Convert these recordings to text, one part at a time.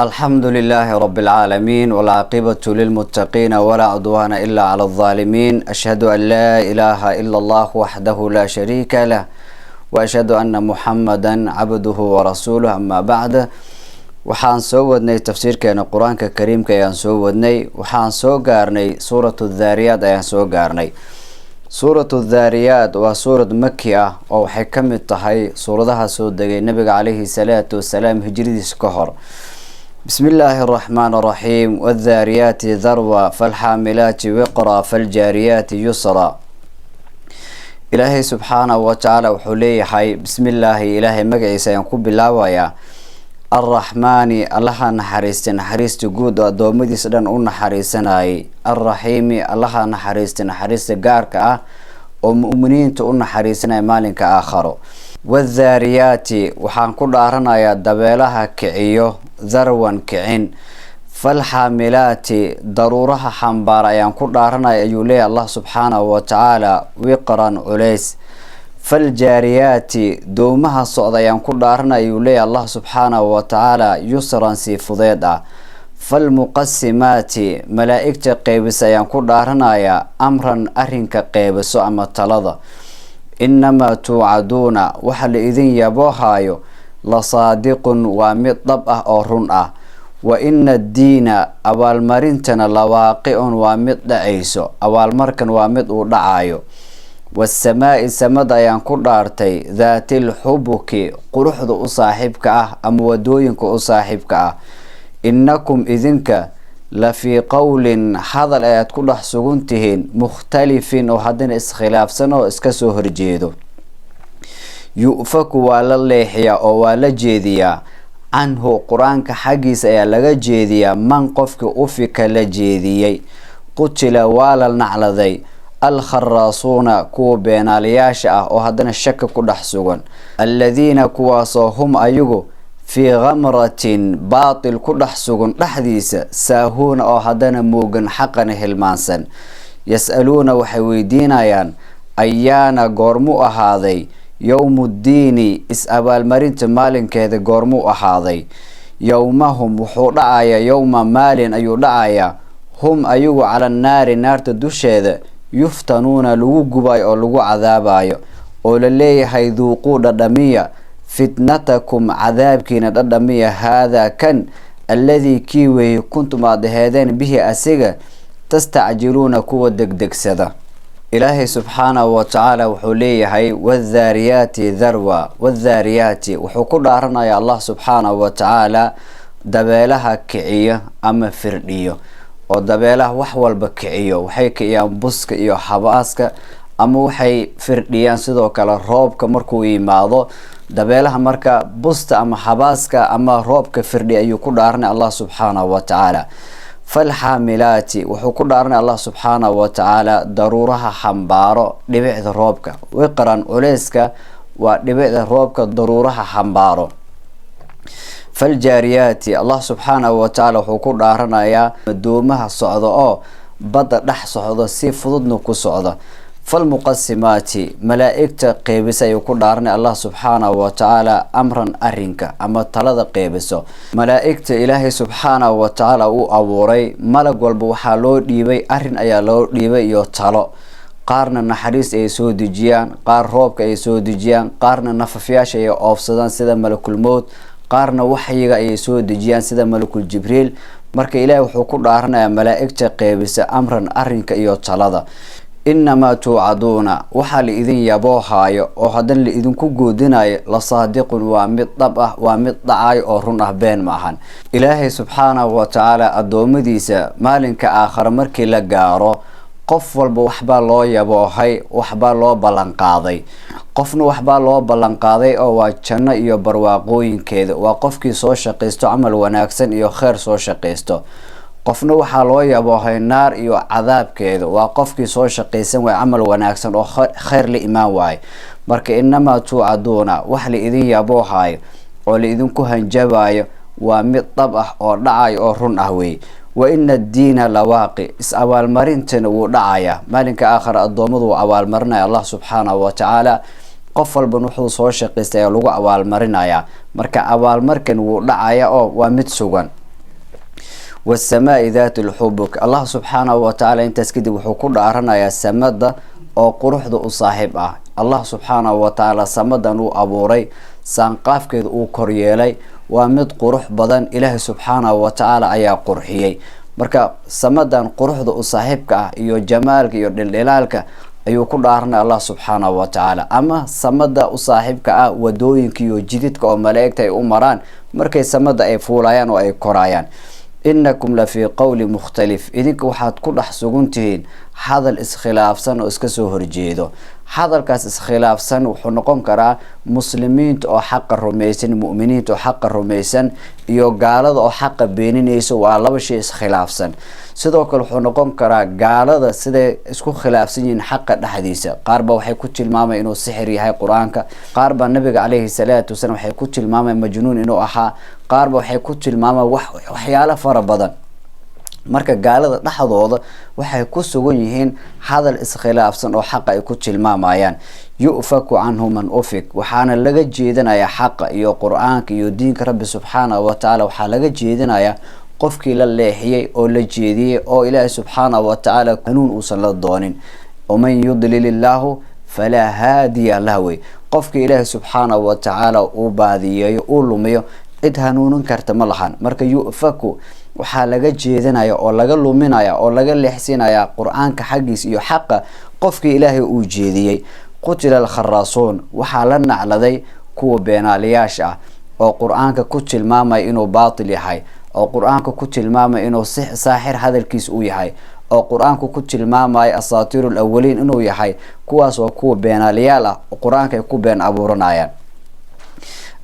الحمد لله رب العالمين والعاقبة للمتقين ولا عدوان إلا على الظالمين. أشهد أن لا إله إلا الله وحده لا شريك له وأشهد أن محمدا عبده ورسوله. أما بعد، waxaan soo wadnay tafsiirkeena quraanka kariimka ayaan soo wadnay. waxaan soo gaarnay suuratu dhaariyaat ayaan soo gaarnay. suuratu dhaariyaat waa suurad makki ah oo waxay ka mid tahay suuradaha soo degay nabiga calayhi salaatu wasalaam hijradiisa ka hor. bismillaahi arrahmaani arrahiim. wadhaariyaati dharwa falxaamilaati wiqra faljaariyaati yusra. ilaahay subxaanahu wa tacaala wuxuu leeyahay bismillaahi, ilaahay magaciisa ayaan ku bilaabayaa. الرحمن الله نحرست نحرست جود أدومدي سدان أون نحرسناي. الرحيم الله نحرست نحرست جارك ومؤمنين تون نحرسنا مالك آخر. والذاريات وحان كل أرنا يا دبلها كعيو ذروا كعين. فالحاملات ضرورها حنبارا يعني كل أرنا يولي الله سبحانه وتعالى وقرا عليس. فالجاريات دومها الصعديان كل دارنا يولي الله سبحانه وتعالى يسرا سيفضيدا. فالمقسمات ملائكة قيبسيان كل دارنا يا أمرا أرنك قيبس أما التلظى. إنما توعدون وحل إذن يبوهايو لصادق ومطبأ أو رنأ. وإن الدين أول مرنتنا لواقع ومطدعيسو أول مركن ومطدعايو. والسماء سمد ayaan ku dhaartay dhaatil xubuki quruxda u saaxiibka ah ama wadooyinka u saaxiibka ah. innakum idinka la fi qawlin hadal ayaad ku dhex sugan tihiin mukhtalifin oo haddana iskhilaafsan oo iska soo horjeedo. yu'faku waa la leexiyaa oo waa la jeediyaa canhu quraanka xaggiisa ayaa laga jeediyaa man qofka ufika la jeediyey. qutila waa la nacladay الخراصون كو بين الياشا او هدنا الشك كو دحسوغن الذين كواسو هم ايغو في غمرة باطل كو دحسوغن دحديسا ساهون او هدنا موغن حقن هلمانسن. يسألون وحويدين ايان ايانا غورمو اهاذي يوم الدين اسأبال مرينت مالن كيدا غورمو اهاذي. يومهم وحو دعايا يوم مالن ايو دعايا هم ايغو على النار نار تدوشيدا يفتنون لغو قباي او لغو عذاباي او لليه ذوقو ددمية فتنتكم عذابكين ددمية هذا كان الذي كيوي كنتم هذين به أسيغا تستعجلون كو دك سدا. إلهي سبحانه وتعالى وحوليه والذاريات ذروة. والذاريات وحكو دارنا يا الله سبحانه وتعالى دبالها كعية أما فردية oo dabeelaha wax walba kiciyo. waxay kiciyaan buska iyo xabaaska ama waxay firdhiyaan sidoo kale roobka markuu yimaado. dabeelaha marka busta ama xabaaska ama roobka firdhiya ayuu ku dhaarnay Allah subhanahu wa ta'ala. falxaamilaati wuxuu ku dhaarnay Allah subhanahu wa ta'ala daruuraha xambaaro dhibicda roobka. wiqran culeyska waa dhibicda roobka daruuraha xambaaro. فالجاريات الله سبحانه وتعالى وحكو دارنا يا دومها صعدة بدا دح صعدة سي فضدنا كو صعدة. فالمقسمات ملائكة قيبسة يكو دارنا الله سبحانه وتعالى أمرا أرنكا أما تلد قيبسة. ملائكة إلهي سبحانه وتعالى أوري ملك والبوحالو ديبي أرن أيا لو ديبي يوتالو. قارنا نحريس أي سود جيان قار روبك أي سود جيان قارنا نففياش أي أوفسدان سيدا ملك الموت قارنا وحيغا أي سود جيان سيدا ملك الجبريل. marka ilaahay wuxuu ku dhaaranayaa malaa'igta qeybisa amran arinka iyo talada. inama tu'aduna waxa la idin yaboohayo oo hadan la idin ku goodinayo la saadiqun waa mid dhab ah waa mid dhacay oo run ah been ma ahan. ilaahay subhanahu wa ta'ala adoomadiisa maalinka aakhir markii la gaaro qof walba waxba loo yaboohay waxba loo balan qaaday. qofna waxba loo balan qaaday oo waa janno iyo barwaaqooyinkeeda. waa qofkii soo shaqeysto amal wanaagsan iyo khayr soo shaqeysto. qofna waxa loo yaboohay naar iyo cadaabkeeda. waa qofkii soo shaqeysan way amal wanaagsan oo khayr la imaan waay. marka inama tu'aduna wax la idin yaboohay oo la idin ku hanjabayo waa mid dhab ah oo dhacay oo run ah way. وإن الدين لواقع أول مرنتن ودعايا مالك آخر الضمض وأول مرنا الله سبحانه وتعالى قفل بنوحو سو شقيستay lagu abaal marinaaya marka abaal markan uu dhacaya oo waa mid sugan والسماء ذات الحبك الله سبحانه وتعالى انت اسكدي وحو كدارنا يا سمده oo quruxda u saaxiib ah Allah subhanahu wa ta'ala samadan uu abuuray sanqaafkeedu uu koryeelay waa mid qurux badan Ilaahay subhanahu wa ta'ala ayaa qurxiyay marka samadan quruxda u saaxiibka ah iyo jamaalka iyo dhildhilaalka ayuu ku dhaarnaa Allah subhanahu wa ta'ala ama samada u saaxiibka ah wadooyinka iyo jididka oo malaa'igta ay u maraan markay samada ay fuulayaan oo ay korayaan إنكم لفي قول مختلف إذنك waxaad ku dhax suguntihiin hadal iskhilaafsan oo iska soo horjeedo hadalkaas iskhilaafsan wuxuu noqon karaa muslimiinta oo xaq rumaysan muuminiinta oo xaq rumaysan iyo gaalada oo xaq beeninayso waa laba shay iskhilaafsan sidoo kale wuxuu noqon karaa gaalada sida isku khilaafsan yihiin xaq dhaxdiisa qaarba waxay ku tilmaamayaan inuu sixir yahay quraanka qaarba nabiga kaleeyhi salaatu wasallam waxay ku tilmaamayaan majnuun inuu ahaa qaarba waxay ku tilmaamayaan waxyaalo fara badan marka gaalada dhaxdooda waxay ku sugan yihiin hadal iskhilaafsan oo xaq ay ku tilmaamayaan yufaku anhu man ufik waxaana laga jeedinayaa xaq iyo quraanka iyo diinka rabbi subhanahu wa ta'ala waxa laga jeedinayaa qofkii la leexiyay oo la jeediyay oo ilaahay subhanahu wa ta'ala kanuun uu san la doonin oo man yudlilillahu fala hadiya lahu qofkii ilaahay subhanahu wa ta'ala uu baadiyay oo lumiyo cid hanuunin karta ma lahan marka yufaku waxa laga jeedinaya oo laga luminaya oo laga leexsinaya quraanka xaqiis iyo xaqa qofkii ilaahay uu jeediyay qutila al-kharrasun waxa la nacladay kuwa beenaaliyaasha oo quraanka ku tilmaamay inuu baatil yahay oo quraanka ku tilmaamay inuu saaxir hadalkiis uu yahay oo quraanka ku tilmaamay asaatiirul awwaliin inuu yahay kuwaas oo kuwa beenaaliyaal ah oo quraanka ku been abuuranayaan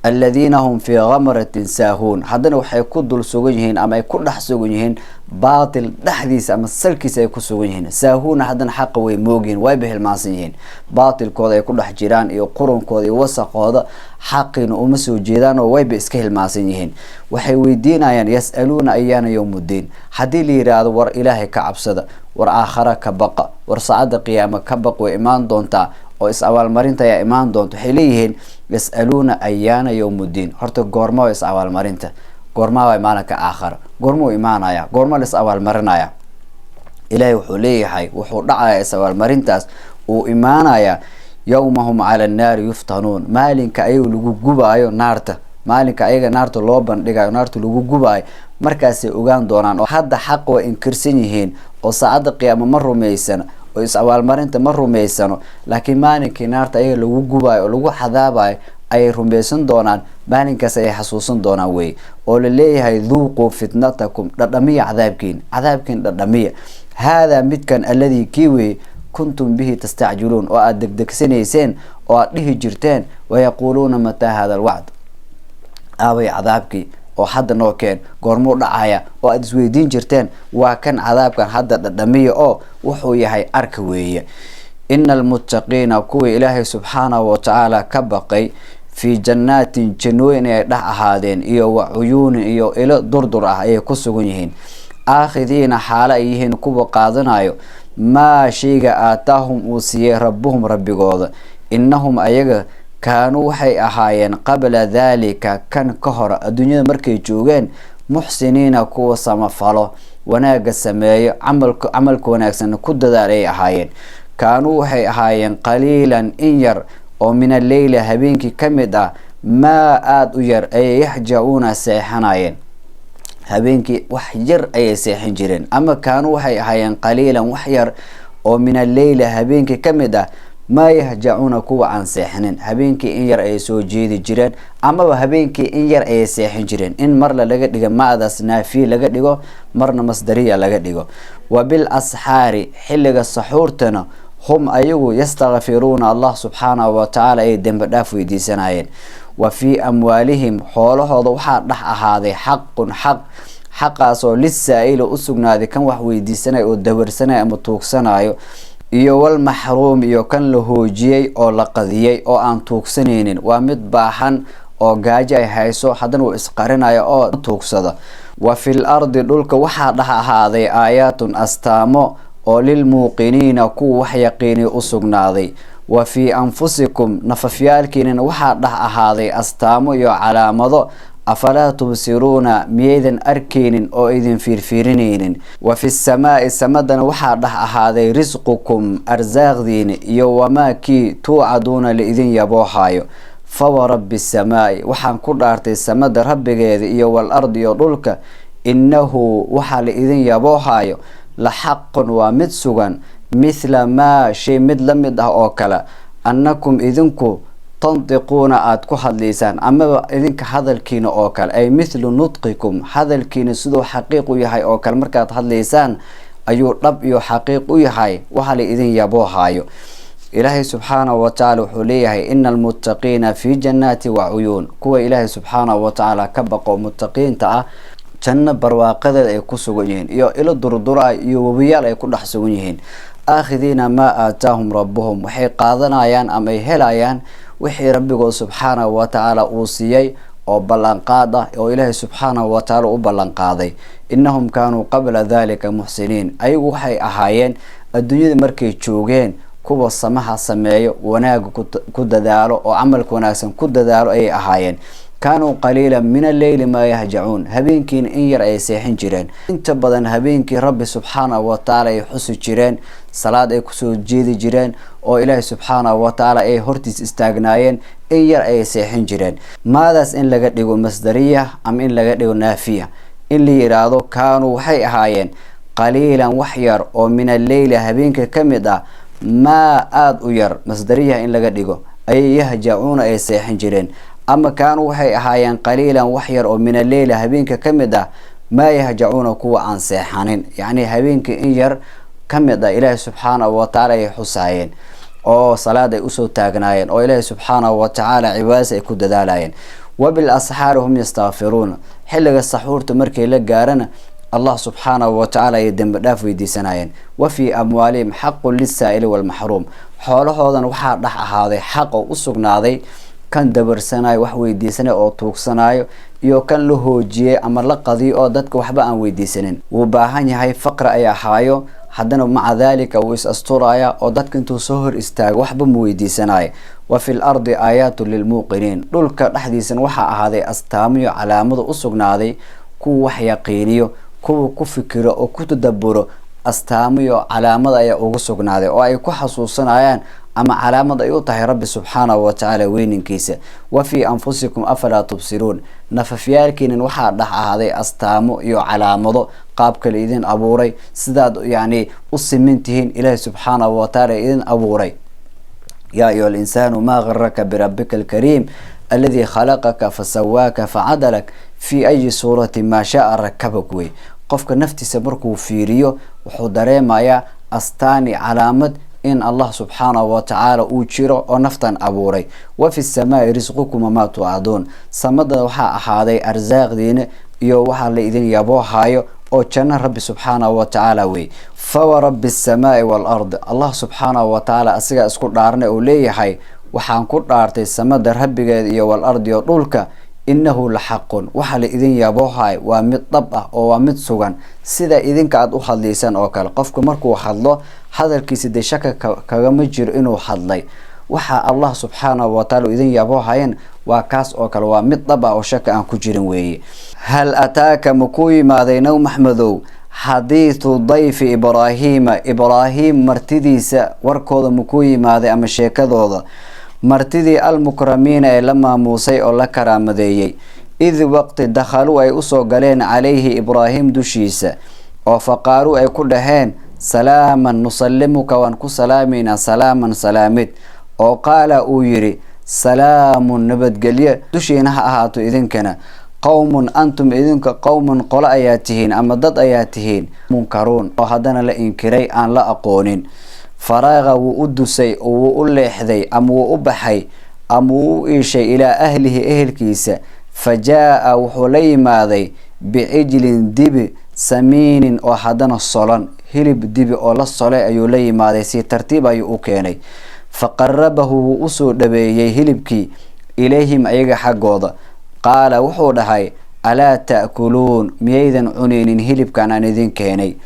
الذين هم في غمرة ساهون حدنا waxay ku dul sugan yihiin ama ay ku dhax sugan yihiin baatil dhaxdiisa ama salkiisa ay ku sugan yihiin saahuun hadana xaq way moogin way bahilmaansan yihiin baatilkooda ay ku dhax jiraan iyo qurunkooda iyo wasaqooda xaqina uma soo jeedaan oo way iska hilmaansan yihiin waxay weydiinayaan yasaluuna ayana yawmuddin hadii la yiraahdo war ilaahay ka cabsada war aakhira ka baqa war saacada qiyaama ka baq way imaan doontaa oo is awaal marinta ay imaan doonto waxay leeyihiin yasaluuna ayana yawmuddin horta goorma is awaal marinta goorma way maalinka aakhir goorma imaanaya goorma is awaal marinaya ilaahay wuxuu leeyahay wuxuu dhacaya is awaal marintaas oo imaanaya yawmahum ala an-nar yuftanun maalinka ay lagu gubaayo naarta maalinka ayaga naarta loo bandhigayo naarta lagu gubaayo markaas ay ogaan doonaan oo hadda xaq way inkirsan yihiin oo saacada qiyaamo ma rumaysan oo is awaal marinta ma rumaysano laakiin maalinka naarta ayaga lagu gubaayo oo lagu xadaabayo ay rumaysan doonaan maalinkaas ay xasuusan doonaan way oo la leeyahay dhuuqu fitnatakum dadamiya cadaabkiin dadamiya hada midkan alladhi kiwi kuntum bihi tastacjiluun oo aad degdegsanayseen oo aad dhihi jirteen wayaquluuna mata hada alwa'd away cadaabki oo hadda noo keen goormo dhacaya oo aad isweydiin jirteen waa kan cadaabkan hadda dadamiya oo wuxuu yahay arka weeye innal muttaqiina kuwa ilaahay subhanahu wa ta'ala ka baqay fi jannatin jannooyin ay dhax ahaadeen iyo wacuyuun iyo ilo durdur ah ay ku sugan yihiin aakhidiina xaala ay yihiin kuwa qaadanayo ma shayga aataahum usiye rabbuhum rabbigooda innahum ayaga kaanu waxay ahaayeen qabla dhalika kan ka hor adduunyada markay joogeen muxsiniina kuwa samafalo wanaaga sameeyo amalka wanaagsan ku dadaalay ahaayeen kaanu waxay ahaayeen qaliilan in yar oo min al-layl habeenkii kamid ah ma aad u yar ay yahjauna seexanayeen habeenkii wax yar ay seexin jireen ama kaanu waxay ahaayeen qaliilan wax yar oo min al-layl habeenkii kamid ah ما يهجعون كوا عن ساحنين هبينكي إن ير أي سو جيد جيران أما هبينكي إن ير أي ساحن جيران إن مر لقد دقا ما ذا سنافي لقد دقا مرنا مصدرية لقد دقا وبالأسحار حلق السحورتنا هم أيو يستغفرون الله سبحانه وتعالى أي دم بدافو يدي سنايين وفي أموالهم حوله ضوحات لح هذا حق حقاسو للسائل أسقنا ذي كان وحوي دي سنة ودور سنة أمتوك سنة iyo wal mahruum iyo kan la hoojiyay oo la qadiyay oo aan tuugsaneenin waa mid baahan oo gaajo ay hayso hadana uu isqarinayo oo tuugsada wa fil ardi dhulka waxa dhaxahaaday aayatun astaamo oo lil muuqiniina ku wax yaqiini u sugnaaday wa fi anfusikum nafafyaalkiina waxa dhaxahaaday astaamo iyo calaamado أفلا تبصرون ميدن أركين أو إذن فيرفيرنين وفي السماء سمدنا وحا هذا رزقكم أرزاق دين يوما كي توعدون لإذن يبوحايو فورب السماء وحان كل أرتي السمد رب جيد والأرض يضلك إنه وحا لإذن يبوحايو لحق ومدسوغا مثل ما شيء مدلمد أوكلا أنكم إذنكو تنطقون آتكو حدليسان أما إذنك هذا الكين أوكل أي مثل نطقكم هذا الكين سدو حقيق يحي أوكل مركات حدليسان أيو رب يو حقيق يحي وحال إذن يبوحايو إلهي سبحانه وتعالى حليه إن المتقين في جنات وعيون كو إلهي سبحانه وتعالى كبقوا متقين تعا جنة برواقذة أي كسوغيين يو إلى الدردراء يو وبيال أي كل حسوغيين آخذين ما آتاهم ربهم وحي قاضنايان أم أي هلايان وحي ربك سبحانه وتعالى أوصيي أو بلنقاضة أو إلهي سبحانه وتعالى بلنقاضي إنهم كانوا قبل ذلك محسنين أي وحي أحايين الدنيا مركي تشوغين كوبا السماحة سمعي وناق كددالو وعمل كوناكسن كددالو أي أحايين كانوا قليلا من الليل ما يهجعون هبينكين إن يرأي سيحين جيرين انت بدن هبينكي رب سبحانه وتعالى يحسو جيرين صلاة اي كسو جيدي جيرين او إلهي سبحانه وتعالى اي هورتيس استاغنايين إن يرأي سيحين جيرين ماذا إن لغت لغو مصدرية أم إن لغت لغو نافية إن لي يرادو كانوا وحي أحايين قليلا وحير او من الليل هبينكي كمدا ما آد وير مصدرية إن لغت لغو أي يهجعون أي سيحين جيرين أما كانوا وحي أحايان قليلا وحير أو من الليل هبينك كمدا ما يهجعون كوا عن سيحانين يعني هبينك إنجر كمدا إلهي سبحانه وتعالى يحساين أو صلاة أسو تاقناين أو إلهي سبحانه وتعالى عباسة يكود دالاين وبالأسحار هم يستغفرون حلق السحور تمركي لقارنا الله سبحانه وتعالى يدن بداف ويدي سناين وفي أموالهم حق للسائل والمحروم حوله هذا وحا رح هذا حق وأسقناذي كان دبرسناي wax weydiisanay oo tuugsanayo iyo kan la hoojiyay ama la qadiyo oo dadka waxba aan weydiisanin uu baahan yahay faqra ay ahaayo hadana maca dalika uu is asturaya oo dadka intuu soo hor istaago waxba ma weydiisanay wa fil ardi ayatu lil muqinin dhulka dhaxdiisan waxa ahaaday astaamiyo calaamado u sugnaaday ku wax yaqiiniyo ku fikiro oo ku tadabburo astaamiyo calaamada ay ugu sugnaaday oo ay ku xasuusanayaan أما علامة أيوتها رب سبحانه وتعالى وين كيسة وفي أنفسكم أفلا تبصرون نففيالكين وحا رح هذا أستامو يو علامة قابك الإذن أبوري سداد يعني أصمنتهن إله سبحانه وتعالى إذن أبوري يا أيها الإنسان ما غرك بربك الكريم الذي خلقك فسواك فعدلك في أي صورة ما شاء ركبك وي قفك نفتي سبركو فيريو وحضري مايا أستاني علامة إن الله سبحانه وتعالى أوجره ونفتن أبوري وفي السماء رزقكم وما توعدون سمد وحا أحادي أرزاق دين يو وحا لإذن يبوحايو أو جنة رب سبحانه وتعالى وي فورب السماء والأرض الله سبحانه وتعالى أسيقى أسكر دارنا أوليه حي وحا نكر دارتي السمد رب والأرض يطولك إنه لحق وحل إذن يبوحاي ومد طبع ومد سوغان سيدا إذن كعد أحد ليسان أوكال قفك مركو حضله هذا الكيس دي شكا كغمجر إنو حضلي وحا الله سبحانه وتعالى إذن يبوحاين وكاس أوكال ومد طبع وشكا أن كجرين وي هل أتاك مكوي ما دينو محمدو حديث ضيف إبراهيم مرتديس وركوض مكوي ما دي أما شيكا مرتدي المكرمين لما موسى الله كرامديي إذ وقت دخلوا أي أسو قالين عليه إبراهيم دشيسة وفقاروا أي كلهين سلاما نسلمك وانكو سلامنا سلاما سلامت وقال أويري سلام نبت قليا دشينها أهاتو إذن كنا قوم أنتم إذنك قوم قل آياتهين أما ضد آياتهين منكرون وهدنا لإنكري أن لا أقونين فراغ وأدسي وألحذي أم وأبحي أم وإيشي إلى أهل كيسة فجاء وحلي ماذي بعجل دب سمين وحدنا الصلان هلب دب أولا الصلاة يولي ماذي سي ترتيب يؤكيني فقربه وأسو دبي هلبكي إليهم أيغا حقوضا قال وحودهاي ألا تأكلون ميدا عنين هلب كان نذين كيني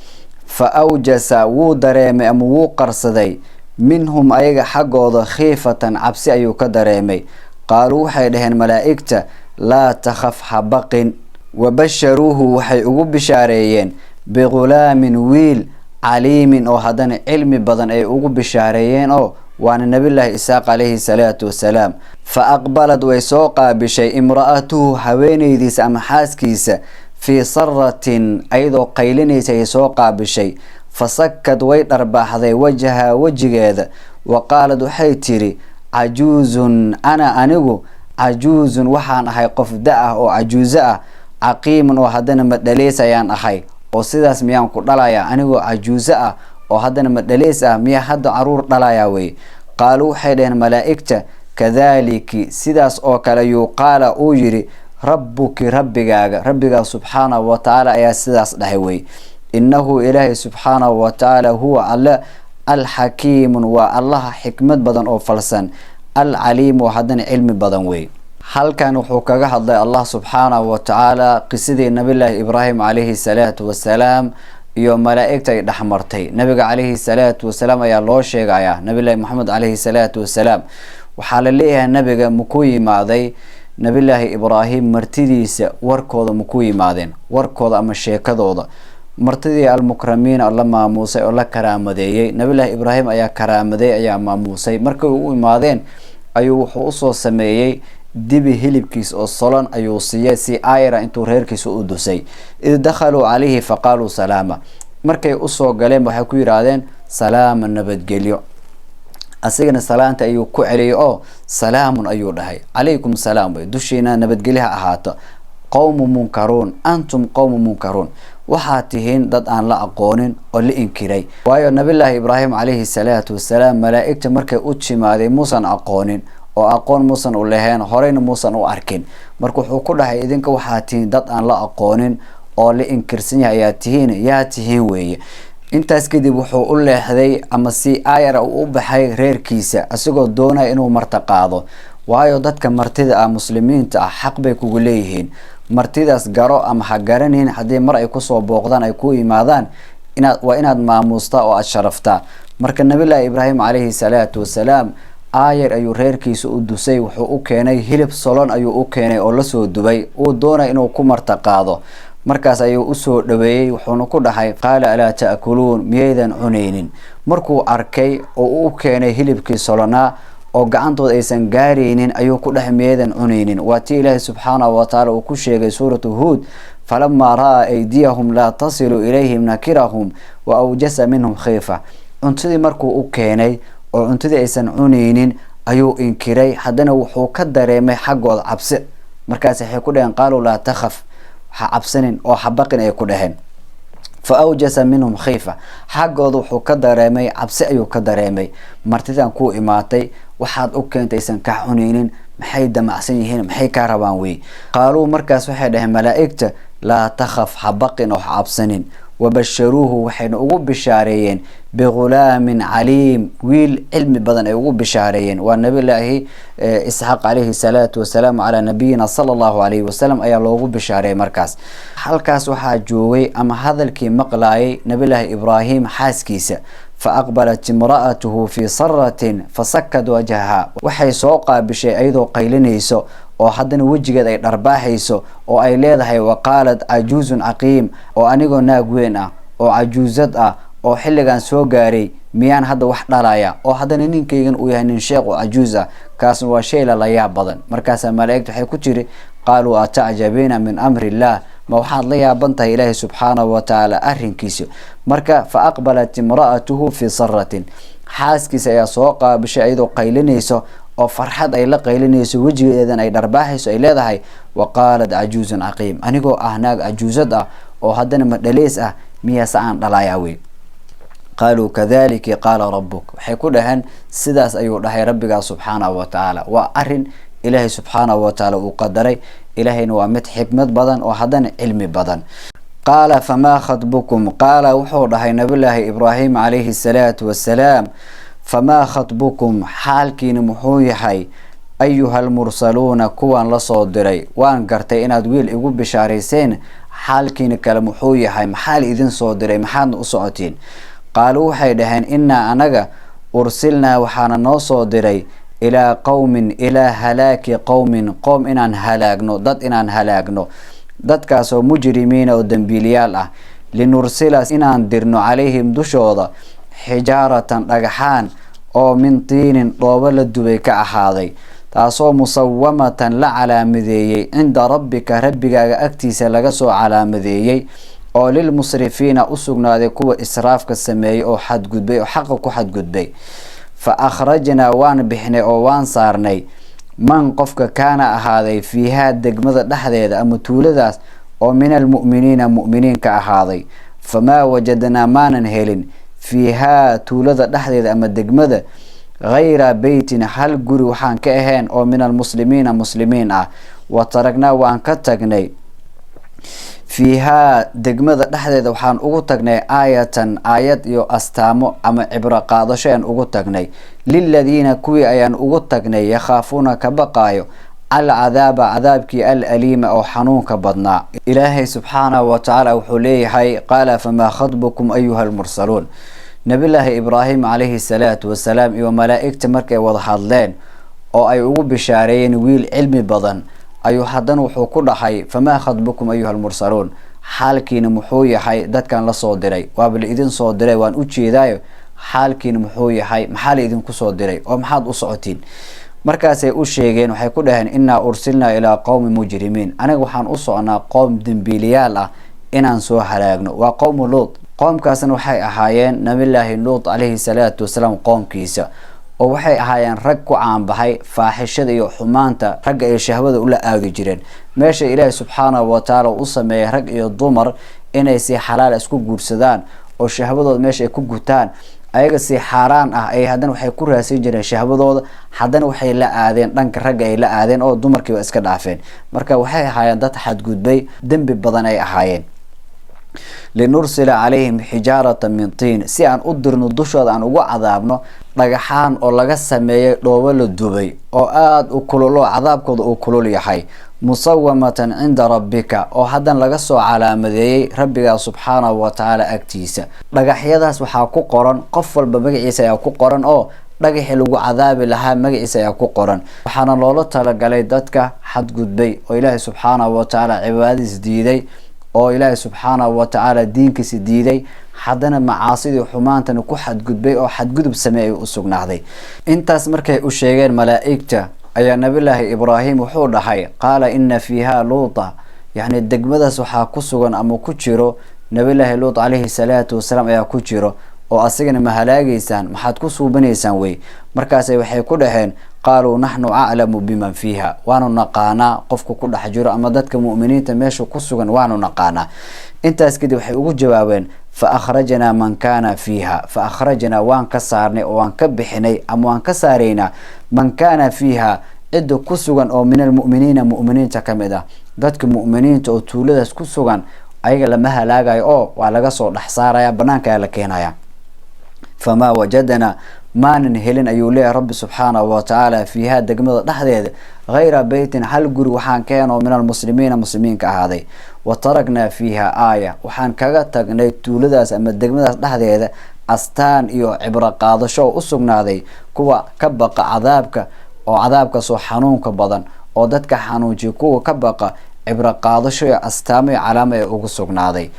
فأوجس ودريم أم وقرصدي منهم أيغا حقوضا خيفة عبسي أيو كدريمي قالوا حيدهن ملائكة لا تخف حبق وبشروه وحي ugu bishaareyeen بغلام ويل عليم oo hadana cilmi badan ay ugu bishaareyeen oo waana nabi ilaahi isaaq alayhi salatu wasalaam فأقبلت ويسوقا بشيء امرأته haweeneydiisa ama xaaskiisa في صرة أيضا قيلنيس يسوقا بشيء فسكت ويدرباحذي وجهها وجهها وقالت وحيتري عجوز أنا عجوز وحان أحي قفداء أو عجوزاء عقيم وهدنا مدليس يان أحي وسيداس ميان كدلايا أنيغو عجوزاء وهدنا مدليس ميا حد عرور دلايا وي قالوا حيدين ملائكته كذلك سيداس أو كلا يقال أوجري ربك ربك سبحانه وتعالى يا سيداس دحوي إنه إلهي سبحانه وتعالى هو على الحكيم والله حكمة بدن أو فلسن العليم وحدن علم بدن وي هل كان وحوكا حضي الله سبحانه وتعالى قصدي النبي الله إبراهيم عليه الصلاة والسلام يوم ملائكة دحمرتي نبي عليه الصلاة والسلام يا الله شيغايا نبي الله محمد عليه الصلاة والسلام وحال ليها النبي مكوي ماذي نبي الله إبراهيم مرتديس وركوض مكوي ماذين وركوض أما الشيكذوض مرتدي المكرمين الله ما موسى الله كرامدي نبي الله إبراهيم أيا كرامدي أيا ما موسى مركو ماذين أيو حوصو سميي دبي هلبكيس الصلان أيو سياسي آيرا انتو ريركيس أدوسي إذ دخلوا عليه فقالوا سلاما مركي أصو قليم وحكو يرادين سلام النبت قليو أسيقنا سلامة أيو كعلي سلام أيو دهي عليكم سلام دوشينا نبت قليها أهاتا قوم منكرون أنتم قوم منكرون وحاتهين ضد أن لا أقونين أو لإنكري وأيو نبي الله إبراهيم عليه الصلاة والسلام ملائكة مركي أتشي ماذي موسى أقونين oo aqoon muusan u lahayn horeyna muusan u arkin marka wuxuu ku dhahay idinka waxaa tihiin dad aan la aqoonin oo la inkirsan yahay yaa tihiin weeye intaas kadib wuxuu u leexday ama si aayara u baxay reerkiisa asagoo doonaya inuu marti qaado waayo dadka martida ah muslimiinta ah xaq bay kugu leeyihiin martidaas garo ama ha garanin hadii mar ay ku soo booqdaan ay ku imaadaan inaad maamuusta oo aad sharafta marka nabi ibraahim alayhi salatu wasalaam aayar ayuu reerkiisa u dusay wuxuu u keenay hilib solon ayuu u keenay oo la soo dubay uu doonay inuu ku marti qaado markaas ayuu u soo dhaweeyay wuxuuna ku dhahay qaala ala taakuluun miyaydan cunaynin markuu arkay oo uu keenay hilibkii solona oo gacantooda aysan gaaraynin ayuu ku dhahay miyaydan cunaynin waati ilaahi subxaanahu wa tacaala uu ku sheegay suuratu huud فلما رأى أيديهم لا تصل إليهم نكرهم وأوجس منهم خيفة أنتدي مركو أوكيني oo cuntadii aysan cuneynin ayuu inkiray hadana wuxuu ka dareemay xaqooda cabsi markaas waxay ku dhaheen qaalu la takhaf waxa cabsanin oo xabaqin ay ku dhaheen fa awjasa minhum khifa xaqooda wuxuu ka dareemay cabsi ayuu ka dareemay martidan ku imaatay waxaad u keentaysan ka cuneynin maxay damacsan yihiin maxay ka rabaan way qaalu markaas waxay dhaheen malaa'ikta la takhaf xabaqin oo cabsanin وبشروه وحين أقول بشاريين بغلام عليم ويل علم بدن أقول بشاريين والنبي الله إسحاق عليه الصلاة والسلام على نبينا صلى الله عليه وسلم أي الله أقول بشاري مركز حلقاس وحاجوي أما هذا الكي مقلاي نبي الله إبراهيم حاسكيسة فأقبلت امرأته في صرة فسكت وجهها وحي سوقا بشيء أيضا قيلنيسو oo hadana wajigeeda ay dharbaaxayso oo ay leedahay waqaalad ajuuzun aqim oo anigoo naag weyn ah oo ajuuzad ah oo xilligan soo gaaray miyaan hadda wax dhalaya oo hadana ninkaygan uu yahay nin sheekh oo ajuuz ah kaas waa shay la yaab badan markaas malaa'iktu waxay ku jiri qaalu ata'jabina min amri allah ma waxaad la yaabantahay ilaahi subxaanahu wa ta'ala arrinkiisa marka fa aqbalat imra'atuhu fi sarratin xaaskiisa ayaa soo qaabishay ayadoo qaylinayso oo farxad ay la qaylinayso wajigeedan ay dharbaaxayso ay leedahay waqaalad ajuuzun aqim anigoo naag ajuuzad ah oo hadana madhaleys ah miyasa aan dhalaya way qaaluu kadhalika qaala rabbuk waxay ku dhahan sidaas ayuu dhahay rabbiga subxaanahu wa ta'ala waa arin ilaahi subxaanahu wa ta'ala uu qadaray ilaahayna waa mid xikmad badan oo hadana cilmi badan قال فما خطبكم قال وحو دحي نبي الله إبراهيم عليه الصلاة والسلام فما خطبكم حالكين محويحي أيها المرسلون كوان لصودري وان قرتي إناد ويل إيقو بشاريسين حالكين كالمحويحي محال إذن صودري محال أسعتين قالوا حيدهن إنا أنغا أرسلنا وحانا نو صودري إلى قوم إلى هلاك قوم إنان هلاقنو ضد إنان هلاقنو ضد كاسو مجرمين ودنبيليال لنرسل إنان درنو عليهم دشوضا حجارة رقحان أو من طين طوبل الدبيك أحاضي تاسو مصومة لا على مذيي عند ربك أكتيس لغسو على مذيي أو للمصرفين أسقنا ذي كوة إسراف كالسماي أو حد قدبي أو حقك حد قدبي فأخرجنا وان بحني أو وان صارني من قفك كان أهاضي فيها الدقمضة لحظة أما تولداس أو من المؤمنين مؤمنين كأهاضي فما وجدنا ما ننهلن فيها تولدة لحظة أما الدقمضة غير بيتنا هل قري وحان كأهين أو من المسلمين مسلمين وتركنا وان كتقني فيها دقمضة لحظة وحان أغتقني آيات يو أستامو أما عبر قادشين أغتقني للذين كوي أيان أغتقني يخافون كبقايو العذاب عذابك الأليم أو حنونك بدنا إلهي سبحانه وتعالى وحليه قال فما خطبكم أيها المرسلون نبي الله إبراهيم عليه الصلاة والسلام وملائكة مركة وضحادلين أو أي بشارين ويل علم بدن أيو حدن وحوكو حي فما خطبكم أيها المرسلون حالكين محوية حي داد كان لصودري وابل إذن صودري وان أجي دايو حالكين محوية حي محال إذن كصودري ومحاد أصعتين مركاسي أشيغين وحي كلهن إنا أرسلنا إلى قوم مجرمين أنا وحان أصعنا قوم دنبيليال إنان سوى حلاقنا وقوم لوط قوم كاسن وحي أحايين نبي الله لوط عليه الصلاة والسلام قوم كيسا ووحي أحايان رقو عام بحي فاحشة يو حمانتا رق أي شهوة أولا آذي جيرين ماشي إلهي سبحانه وتعالى أصمي رق أي الضمر إنay si xalaal isku guursadaan oo shahwadooda meesha ay ku gutaan ayaga si xaraan ay hadan waxay ku raasay jireen shahwadooda hadan waxay la aadeen dhanka rag ay la aadeen oo dumarkii waa iska dhaafeen marka waxay ahaayeen dad xad gudbay dambi badan ay ahaayeen لنرسل عليهم حجارة من طين سي أن أدرن الدشود أن ugu cadaabno dhagaxaan oo laga sameeyay dhoobo la dubay oo aad u kulul cadaabkooda uu kulul yahay musawamatan inda rabbika oo hadan laga soo calaamadeeyay rabbiga subhanahu wa ta'ala agtiisa dhagaxyadaas waxa ku qoran qof walba magaciisa ayaa ku qoran oo dhagaxii lagu cadaabi lahaa magaciisa ayaa ku qoran waxaana loola talagalay dadka xad gudbay oo Ilaahay subhanahu wa ta'ala cibaadadiis diiday oo Ilaahay subhanahu wa ta'ala diinkiisa diiday hadana macaasidii xumaantana ku xad gudbay oo xad gudub sameeyay u sugnaaday intaas markay u sheegeen malaa'ikta ayaa nabi ilaahi ibraahim wuxuu dhahay qaala inna fiha luuta yani degmadaas waxa ku sugan ama ku jiro nabi ilaahi luut alayhi salatu wasalaam ayaa ku jiro oo asagana ma halaagaysan maxaad ku suubanaysaan way markaas waxay ku dhaheen qaaluu nahnu a'lamu biman fiha waanu naqaana qofku ku dhax jiro ama dadka muuminiinta meesha ku sugan waanu naqaana intaas kadib waxay ugu jawaabeen fa akhrajna man kana fiha fa akhrajna waan ka saarnay oo waan ka bixinay ama waan ka saareyna man kana fiha cid ku sugan oo min almu'miniina mu'miniinta kamida dadka mu'miniinta oo tuuladaas ku sugan ayaga lama halaagayo oo waa laga soo dhax saaraya banaanka la keenaya فما وجدنا ما ننهلن أيولي رب سبحانه وتعالى فيها دقمة دحديد غير بيت هل قر وحان كانوا من المسلمين مسلمين كهذي وتركنا فيها آية وحان كغتقني تولداس أما الدقمة دحديد أستان إيو عبر قادشو أسقنا ذي كوا كبق عذابك أو عذابك سو حنونك بدن أو ددك حنونجي كوا كبق عبر قادشو أستامي علامة أسقنا ذي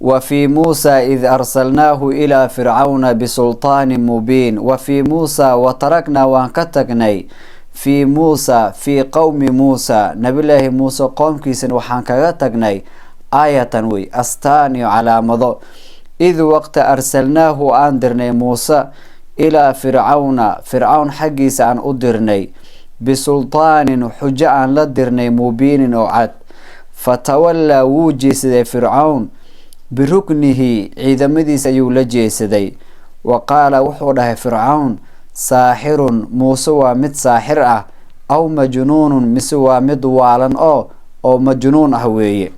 وفي موسى إذ أرسلناه إلى فرعون بسلطان مبين وفي موسى وتركنا وانكتقني في موسى في قوم موسى نبي الله موسى قوم كيسن وحانكتقني آية وي أستاني على مضو إذ وقت أرسلناه أندرني موسى إلى فرعون حقيس أن أدرني بسلطان حجة أن لدرني مبين وعد فتولى وجيس فرعون بركنه عيدمدي سيولجي سدي وقال وحوده فرعون ساحر موسى مد ساحر أو مجنون مسوى مد والا أو مجنون هوي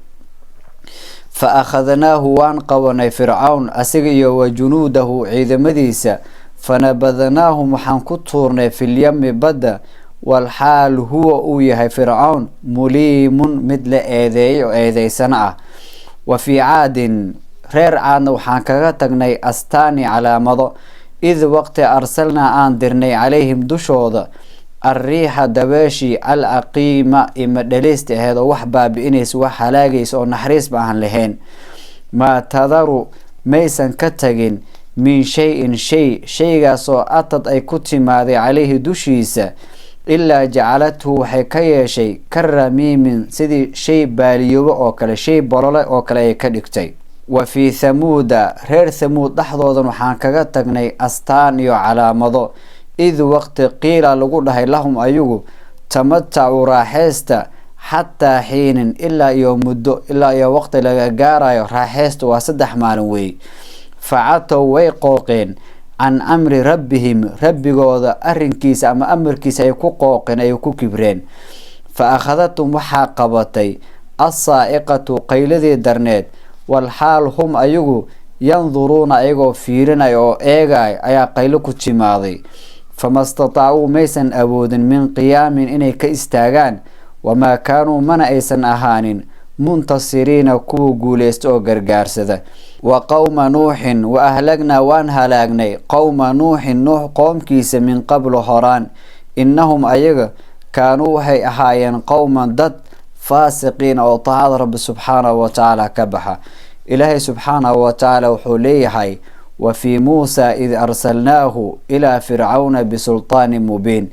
فأخذناه وانقونا فرعون أسقي وجنوده عيدمديس فنبذناه محنكتورنا في اليم بدا والحال هو أويه فرعون مليم مثل إيدي سنة وفي عاد رير عاد وحان كغتقني أستاني على مضو إذ وقت أرسلنا آندرني عليهم دشوض الريح دباشي العقيمة إما دليست هذا وحبا بإنيس وحلاقيس أو نحريس بأهن لهين ما تذر ميسن كتغين من شيء سو أتد أي كتماذي عليه دوشيسا إلا جعلته حكاية شيء كرميم سيدي شيء باليوب أو كلا شيء برلا أو كلا يكدكتي وفي ثمود رير ثمود لحظة وحان كغتغني أستان يو على مضو إذ وقت قيل لقولها لهم أيوه تمتعوا راحيستا حتى حين إلا يوم مدو إلا يوم وقت لغارة راحيست وصدح مالوي فعطوا ويقوقين عن أمر ربهم ربي قوضا أرنكيس أما أمر كيس أيكو قوقين أيكو كبرين فأخذتهم وحاقبتي الصائقة قيلذي درنيت والحال هم أيغو ينظرون أيغو فيرين أيغو إيغاي أيا قيلكو تشماضي فما استطاعوا ميسن أبود من قيام إني كإستاغان وما كانوا من أيسن أهان منتصرين كو قوليستو غرغارسدا وقوم نوح وأهلقنا وان هلاقني قوم نوح قوم كيس من قبل هران إنهم أيغ كانوا هي أهايين قوما ضد فاسقين أو طاعة رب سبحانه وتعالى كبحا إلهي سبحانه وتعالى وحوليه وفي موسى إذ أرسلناه إلى فرعون بسلطان مبين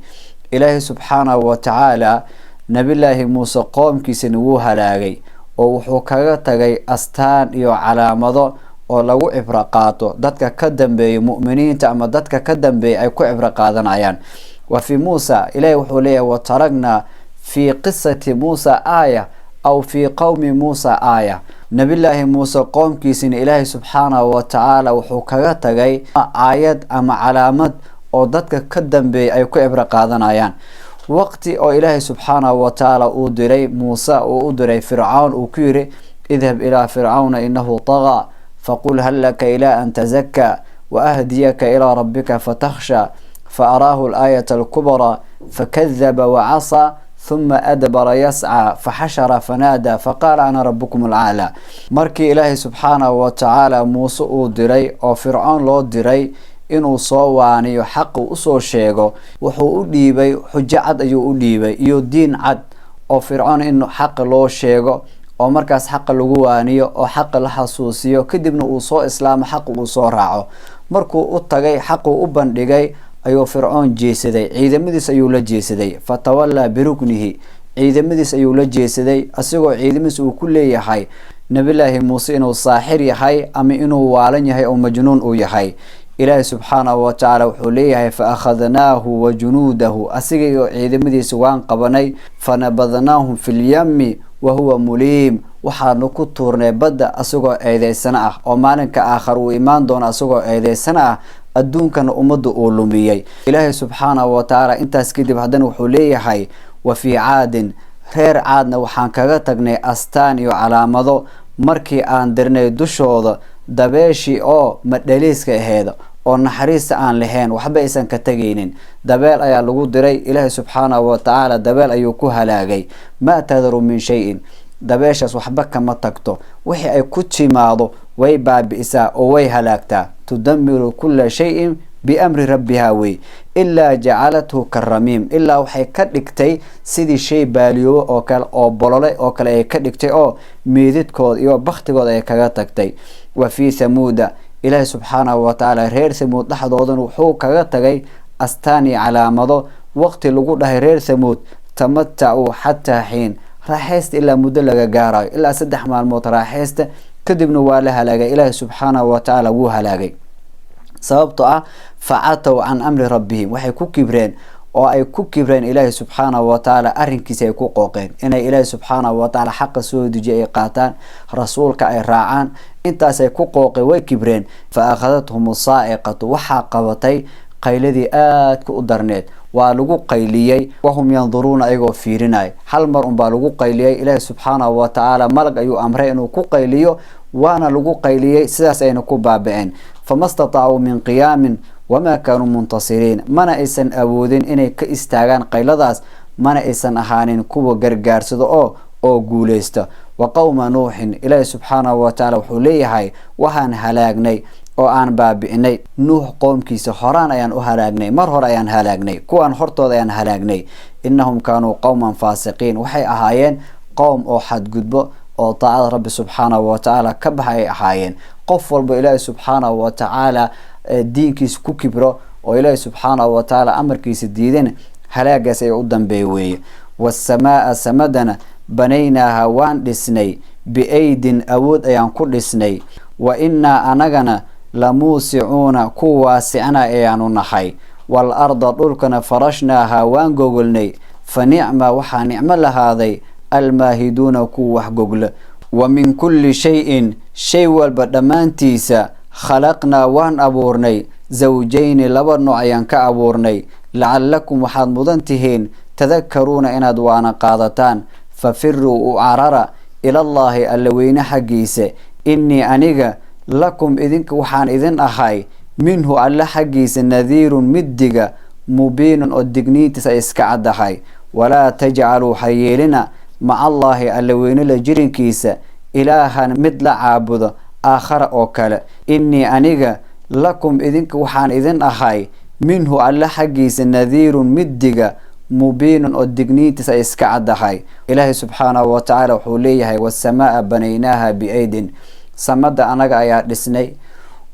إلهي سبحانه وتعالى نبي الله موسى قوم كيسنوها لاغي وحوكاغتغي أستان يو علامة oo lagu ibra qaato dadka ka dambeeyay mu'miniinta ama dadka ka dambeeyay ay ku ibra qaadanayaan wa fi Musa ilaahi wuxuu leeyahay wa taragna fi qissati Musa aaya aw fi qawmi Musa aaya nabillahi Musa qoomkiisina ilaahi subhanahu wa ta'ala wuxuu kaga tagay aayad ama calaamad oo dadka ka dambeeyay ay ku ibra qaadanayaan waqti oo ilaahi subhanahu wa ta'ala uu diray Musa oo u diray Fir'aun uu ku yiri idhab ila fir'auna innahu tagha فقل هل لك إلى أن تزكى وأهديك إلى ربك فتخشى فأراه الآية الكبرى فكذب وعصى ثم أدبر يسعى فحشر فنادى فقال أنا ربكم الأعلى مركي إلهي سبحانه وتعالى موسى دري أو فرعون لو دري إنه صواني حق أصو شيغو وحو أديبي حجة عد أيو أديبي يو دين عد أو فرعون إنه حق لو شيغو oo markaas xaq lagu waaniyo oo xaq la xasuusiyo kadibna uu soo islaamo xaq uu soo raaco markuu u tagay xaq uu u bandhigay ayuu fircoon jeesaday ciidamadiis ayuu la jeesaday fatawalla biruknihi ciidamadiis ayuu la jeesaday asagoo ciidamadiis uu ku leeyahay nabiilaahi Muuse inuu saaxir yahay ama inuu waalan yahay oo majnuun uu yahay ilaahi subhanahu wa ta'ala wuxuu leeyahay fa akhadnaahu wa junuudahu asigoo ciidamadiis waan qabanay fanabadnaahum fil yammi وهو مليم وحانو كتورني بدا أسوغو ايدي سنة ومالنك آخر وإيمان دون أسوغو ايدي سنة الدون كان أمدو أولوميي إلهي سبحانه وتعالى انت اسكيدي بحدن وحوليه وفي عاد خير عادنا وحان كغتقني أستانيو على مضو مركي آن درني دوشوض دباشي أو مدليسك هيدا oo naxariis aan lahayn waxba aysan ka tageynin dabeel ayaa lagu diray ilaahay subhanahu wa ta'ala dabeel ayuu ku halaagay ma tadru min shay'in dabeeshaas waxba kama tagto wixii ay ku timaado way baabiisa oo way halaagtaa tudammiru kull shay'in bi amri rabbiha way illa ja'alathu karramim illa waxay ka dhigtay sidii shay baaliyo oo kale oo bolole oo kale ay ka dhigtay oo meedidkood iyo baqtigood ay kaga tagtay wa fi thamuda إلهي سبحانه وتعالى رير ثمود لحظوضن وحو كغا تغي أستاني علامضو وقت لغوده رير ثمود تمتعوا حتى حين راحيست إلا مدلغا غاراي إلا سدح مع الموت راحيست كدب نوالها لغا إلهي سبحانه وتعالى وها لغي سببتها فعاتوا عن أمر ربهم وحي كبرين oo ay ku kibreen Ilaahay subhanahu wa ta'ala arinkiisa ay ku qooqeen inay Ilaahay subhanahu wa ta'ala xaq soo dejiyay qaataan rasuulka ay raacaan intaas ay ku qooqay way kibreen fa akhadathum sa'iqatu waxa qabatay qayladii aad ku darneed waa lagu qayliyay wahum yanzuruna ayagoo fiirinay hal mar baa lagu qayliyay Ilaahay subhanahu wa ta'ala malag ayuu amray inuu ku qayliyo waana lagu qayliyay sidaas ayna ku baabeen famastata'u min qiyamin وما كانوا منتصرين منا إيسان أبودين إني كإستاغان قيلداس منا إيسان أهانين كوبو غرغار سدو أو غوليستا وقوم نوح إلهي سبحانه وتعالى وحوليه وحان هلاغني oo aan baabi'inay nuux qoomkiisa horaan ayaan u halaagnay mar hore ayaan halaagnay kuwan hortooda ayaan halaagnay innahum kaanuu qawman faasiqiin waxay ahaayeen qowm oo xadgudbo oo taacada rabbi subxaanahu wa tacaala ka baxay ahaayeen qof walba ilaahay subxaanahu wa tacaala diinkiisa ku kibro oo ilaahay subxaanahu wa tacaala amarkiisa diidan halaagaas ay u dambeey weeye wasamaa samadana banaynaaha waan dhisnay biaydin awood ayaan ku dhisnay wa innaa anagana lamuusicuuna ku waasicna ayaanu nahay wal arda dhulkana farashnaaha waan gogolnay fa nicma waxaa nicmo lahaaday almaahiduuna ku wax gogla wa min kulli shayin shay walba dhammaantiisa khalaqnaa waan abuurnay zawjayni laba nooc ayaan ka abuurnay lacallakum waxaad mudan tihiin tadakaruuna inaad waana qaadataan fafiruu u carara ilallaahi alla weyne xaggiisa innii aniga lakum idinka waxaan idin ahay minhu alla xaggiisa nadiirun middiga mubiinun oo digniintiisa iska caddahay walaa tajcaluu ha yeelina maca allaahi alla weyne la jirinkiisa ilaahan mid la caabudo aakhara oo kale innii aniga lakum idinka waxaan idin ahay minhu alla xaggiisa nadiirun middiga mubiinun oo digniintiisa iska caddahay ilaahay subxaanahu wa tacaala wuxuu leeyahay wasamaa banaynaaha biaydin samada anaga ayaa dhisnay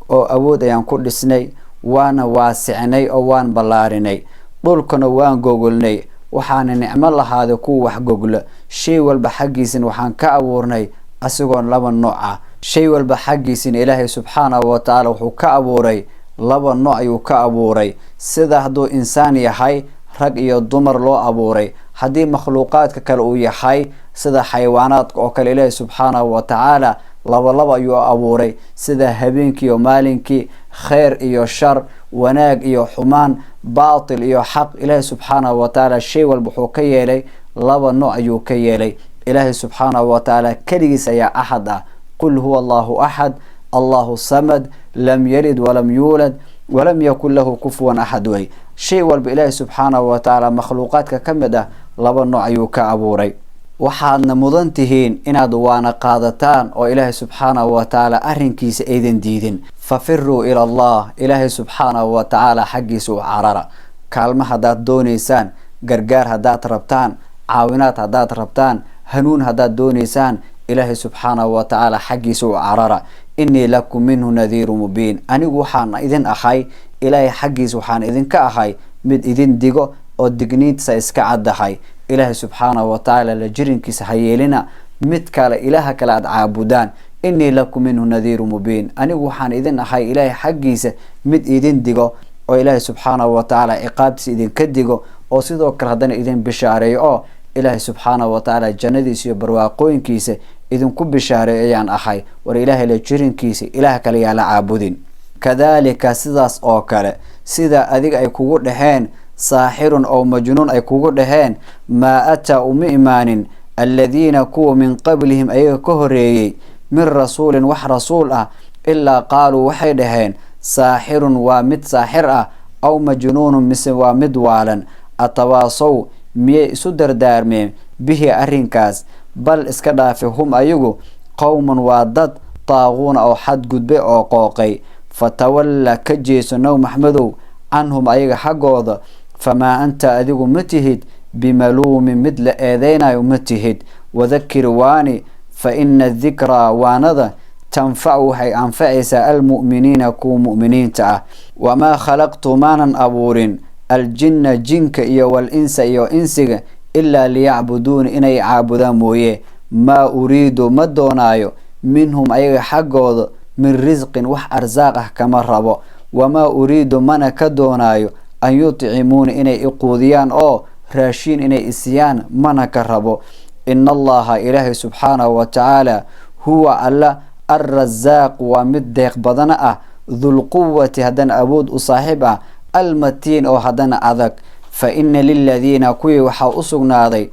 oo awood ayaan ku dhisnay waana waasicnay oo waan ballaarinay dhulkana waan gogolnay waxaana nicmo lahaaday kuwa wax gogla shay walba xaggiisina waxaan ka abuurnay asigoon laba nooc ah shay walba xaggiisina ilaahay subxaanahu wa tacaala wuxuu ka abuuray laba nooc ayuu ka abuuray sida hadduu insaan yahay rag iyo dumar loo abuuray haddii makhluuqaadka kale uu yahay sida xayawaanaadka oo kale ilaahay subxaanahu wa tacaala laba ayuu abuuray sida habeenkii iyo maalinkii khayr iyo shar wanaag iyo xumaan baatil iyo xaq ilaahay subxaanahu wa tacaala shay walba wuxuu ka yeelay laba nooc ayuu ka yeelay ilaahay subxaanahu wa tacaala keligiis ayaa axad ah qul huwa allahu axad allahu samad lam yalid walam yuulad walam yakun lahu kufuwan axad wey shay walba ilaahay subxaanahu wa tacaala makhluuqaadka ka mid ah laba nooc ayuu ka abuuray waxaadna mudan tihiin inaad waana qaadataan oo ilaahay subxaanahu wa tacaala arrinkiisa aydan diidin fafiruu ila allah ilaahay subxaanahu wa tacaala xaggiisa u carara kaalmo haddaad doonaysaan gargaar haddaad rabtaan caawinaad haddaad rabtaan hanuun haddaad doonaysaan ilaahay subxaanahu wa tacaala xaggiisa u carara innii lakum minhu nadiiru mubiin anigu waxaan idin ahay ilaahay xaggiisa waxaan idinka ahay mid idin digo oo digniintiisa iska caddahay ilaahay subxaanahu wa tacaala la jirinkiisa ha yeelina mid kale ilaaha kale aad caabudaan innii lakum minhu nadiiru mubiin anigu waxaan idin ahay ilaahay xaggiisa mid idin digo oo ilaahay subxaanahu wa tacaala ciqaabtiisa idinka digo oo sidoo kale haddana idin bishaareeyo oo ilaahay subxaanahu wa tacaala jannadiisa iyo barwaaqooyinkiisa idinku bishaareeyo ayaan ahay war ilaahay la jirinkiisa ilaah kale yaa la caabudin kadaalika sidaas oo kale sida adiga ay kugu dhaheen saaxirun oo majnuun ay kugu dhaheen maa ataa uma imaanin aladiina kuwa min qablihim ayaga ka horeeyey min rasuulin wax rasuul ah ilaa qaaluu waxay dhaheen saaxirun waa mid saaxir ah aw majnuunun mise waa mid waalan atawaasow miyay isu dardaarmeen bihi arrinkaas bal iska dhaafe hum ayagu qowman waa dad taaquuna oo xadgudbe oo qooqay fatawalla ka jeeso naw maxmedow canhum ayaga xaggooda famaa anta adigu ma tihid bimaluumin mid la eedeynayo ma tihid wadakir waani fa ina dikraa waanada tanfacu waxay anfacaysaa almu'miniina kuwa mu'miniinta ah wamaa khalaqtu maanan abuurin aljinna jinka iyo walinsa iyo insiga ilaa liyacbuduuna inay caabudaan mooye maa uriidu ma doonaayo minhum ayaga xaggooda min risqin wax arsaaq ah kama rabo wamaa uriidu mana ka doonaayo an yutcimuuna inay iquudiyaan oo raashiin inay isiyaan mana ka rabo ina allaha ilaahay subxaanahu wa tacaala huwa alla alrasaaq waa mid deeq badana ah dulquwati haddana awood u saaxiib ah almatiin oo haddana adag fa ina liladiina kuwii waxaa u sugnaaday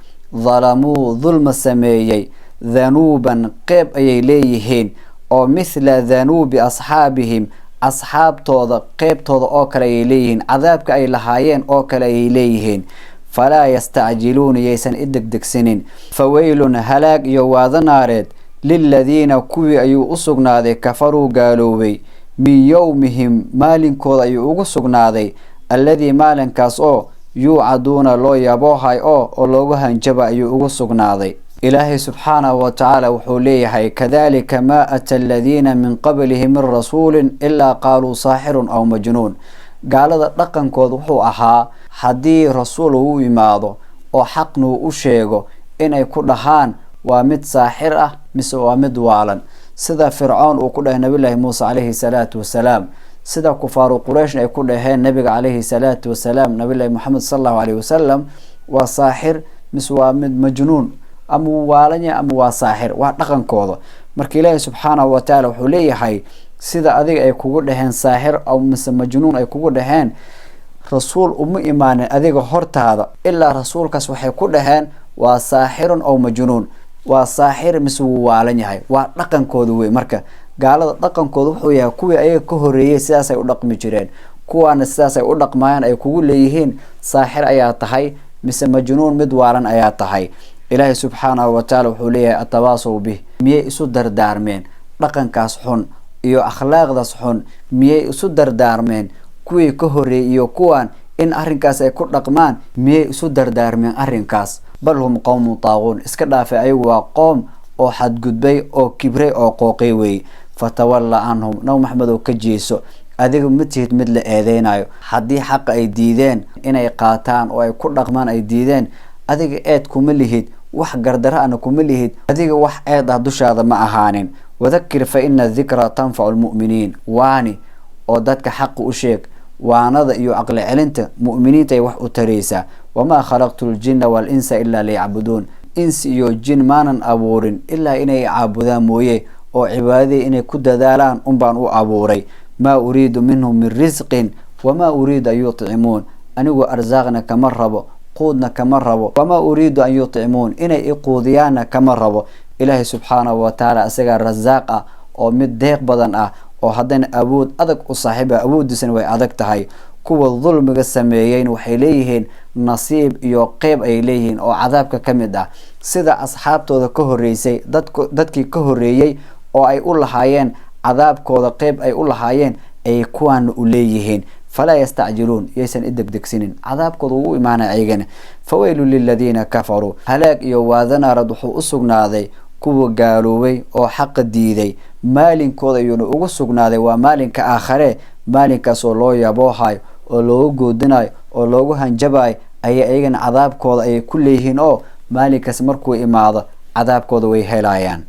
dalamuu dulma sameeyey danuuban qeyb ayay leeyihiin oo mithla danuubi asxaabihim asxaabtooda qeybtooda oo kale ayay leeyihiin cadaabka ay lahaayeen oo kale ayay leeyihiin falaa yastacjiluuna yaysan i degdegsanin faweylun halaag iyo waada naareed liladiina kuwii ayuu u sugnaaday kafaruu gaaloobay من يومهم مالن كود أي أغسقنادي الذي مالن كاس يوعدون لو يبوهاي أو لوغو هنجبا أي أغسقنادي إلهي سبحانه وتعالى وحوليه كذلك ما أتى الذين من قبلهم من رسول إلا قالوا ساحر أو مجنون قال هذا رقم كود وحو أها حدي رسوله يماضو أو حقنو أشيغو إن يكون لهان ومد ساحر مس ومد والا سيدا فرعون وكله نبي الله موسى عليه الصلاة والسلام سيدا كفار قريش يكون لهان نبي عليه الصلاة والسلام نبي الله محمد صلى الله عليه وسلم وساحر مس ومد مجنون أم والني أم وساحر ورقم كود مركي الله سبحانه وتعالى وحوليه سيدا أذيك أي كود لهان ساحر أو مس مجنون أي كود لهان رسول إيمان أذيك هرت هذا إلا رسول كسوحي كود لهان وساحر أو مجنون وساحر مسوالني هاي ورقم كودوي مركا قال رقم كودو حويا كوي أي كهرية سياسة ورقم جيران كوان السياسة ورقم مايان أي كول ليهين ساحر أيات هاي مس مجنون مدوارن أيات هاي إلهي سبحانه وتعالى وحوليه التواصل به مية يسودر دارمين رقم كاس حن يو أخلاق داس حن مية يسودر دارمين كوي كهرية يو كوان إن أرنكاس أي كل رقمان مية يسودر دارمين أرنكاس بل هم قوم طاغون اسكدا في أيوا قوم أو حد قدبي أو كبري أو قوقيوي فتولى عنهم نو محمد وكجيسو أذيك متيت مثل أذينايو حدي حق أي ديدين إن أي قاتان أو أي كل رقمان أي ديدين أذيك آد كمليهيد وح قردرها أنا كمليهيد أذيك وح آد هدوش هذا مع هانين وذكر فإن الذكرى تنفع المؤمنين واني أو دادك حق أشيك وعناذا يو عقل علنت مؤمنين تي وح أتريسا وما خلقت الجن والإنس إلا ليعبدون إنس يو جن مانا أبورين إلا إني عابدان مويه أو عبادي إني كد دالان أمبان أبوري ما أريد منهم من رزق وما أريد أن يطعمون أنو أرزاقنا كمربو قودنا كمربو وما أريد أن يطعمون إني إقوديانا كمربو إلهي سبحانه وتعالى أسيقى الرزاقة أو مدهق بدن oo haddana awood adag u saaxiiba awoodiisana way adag tahay kuwa dulmiga sameeyeen waxay leeyihiin nasiib iyo qeyb ay leeyihiin oo cadaabka kamid ah sida asxaabtooda ka horeysay dadkii ka horeeyay oo ay u lahaayeen cadaabkooda qeyb ay u lahaayeen ay kuwan u leeyihiin فلا يستعجلون يسن إدقدقسنين عذاب قضوا إيمانا عيغن فويل للذين كفروا هلاك يواذنا ردحوا أسقناذي كو قالوي أو حق ديدي مالين كودا يونو أسقناذي ومالين كآخره مالين كاسو لو يبوهاي أو لو قودناي أو لو هنجباي أي عيغن عذاب قضوا أي كليهن أو مالين كاسمركو إماذا عذاب قضوا هلايان